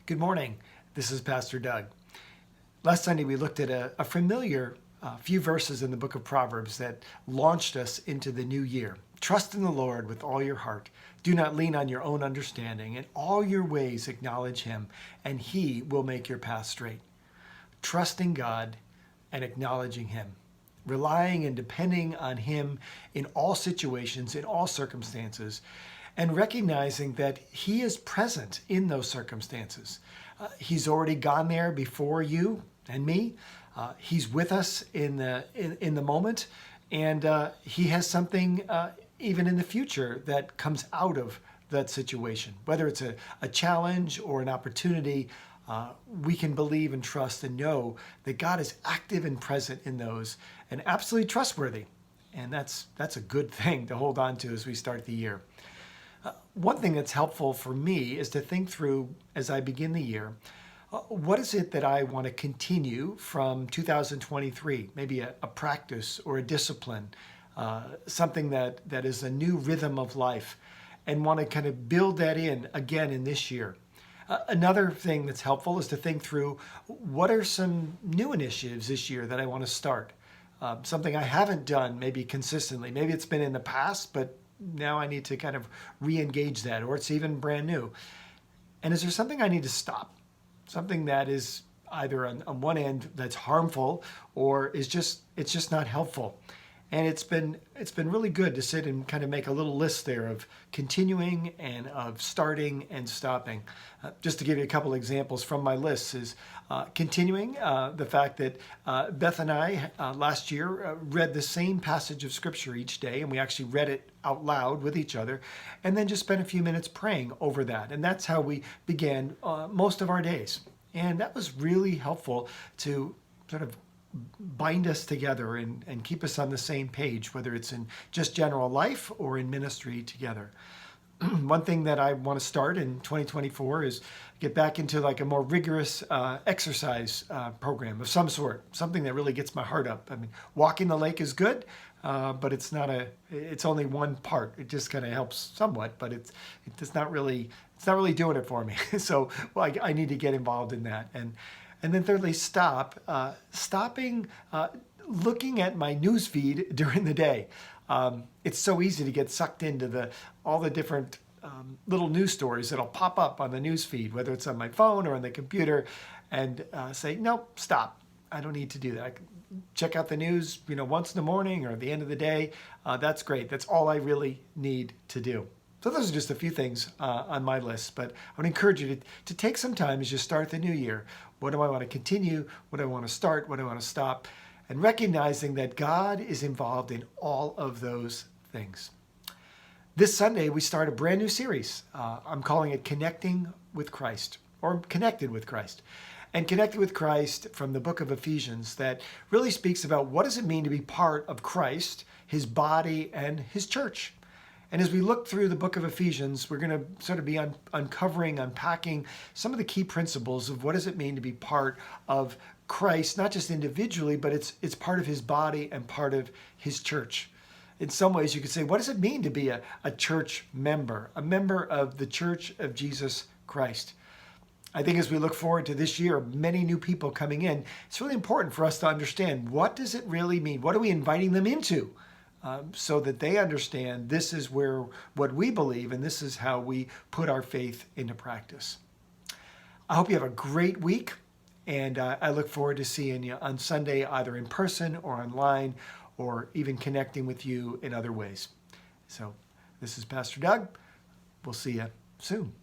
Good morning. This is Pastor Doug. Last Sunday we looked at a familiar few verses in the book of Proverbs that launched us into the new year. Trust in the Lord with all your heart. Do not lean on your own understanding. In all your ways acknowledge Him, and He will make your path straight. Trusting God and acknowledging Him. Relying and depending on Him in all situations, in all circumstances, and recognizing that He is present in those circumstances. He's already gone there before you and me. He's with us in the moment, and He has something even in the future that comes out of that situation. Whether it's a challenge or an opportunity, we can believe and trust and know that God is active and present in those and absolutely trustworthy. And that's a good thing to hold on to as we start the year. One thing that's helpful for me is to think through, as I begin the year, what is it that I want to continue from 2023? Maybe a practice or a discipline, something that is a new rhythm of life, and want to kind of build that in again in this year. Another thing that's helpful is to think through what are some new initiatives this year that I want to start. Something I haven't done maybe consistently. Maybe it's been in the past, but now I need to kind of re-engage that, or it's even brand new. And is there something I need to stop? Something that is either on one end that's harmful or it's just not helpful. And it's been really good to sit and kind of make a little list there of continuing and of starting and stopping. Just to give you a couple examples from my list is continuing the fact that Beth and I last year read the same passage of Scripture each day, and we actually read it out loud with each other, and then just spent a few minutes praying over that. And that's how we began most of our days. And that was really helpful to sort of bind us together and keep us on the same page, whether it's in just general life or in ministry together. One thing that I want to start in 2024 is get back into like a more rigorous exercise program of some sort, something that really gets my heart up. I mean, walking the lake is good, but it's only one part. It just kind of helps somewhat, but it's not really doing it for me. So I need to get involved in that. And then thirdly, stopping looking at my news feed during the day. It's so easy to get sucked into all the different little news stories that'll pop up on the news feed, whether it's on my phone or on the computer, and say, nope, stop. I don't need to do that. I can check out the news, once in the morning or at the end of the day. That's great. That's all I really need to do. So those are just a few things on my list, but I would encourage you to take some time as you start the new year. What do I want to continue? What do I want to start? What do I want to stop? And recognizing that God is involved in all of those things. This Sunday, we start a brand new series. I'm calling it Connecting with Christ, or Connected with Christ. And Connected with Christ from the book of Ephesians that really speaks about what does it mean to be part of Christ, His body, and His church. And as we look through the book of Ephesians, we're going to sort of be unpacking some of the key principles of what does it mean to be part of Christ, not just individually, but it's part of His body and part of His church. In some ways, you could say, what does it mean to be a church member, a member of the Church of Jesus Christ? I think as we look forward to this year, many new people coming in, it's really important for us to understand, what does it really mean? What are we inviting them into? So that they understand this is what we believe, and this is how we put our faith into practice. I hope you have a great week, and I look forward to seeing you on Sunday, either in person or online, or even connecting with you in other ways. So this is Pastor Doug. We'll see you soon.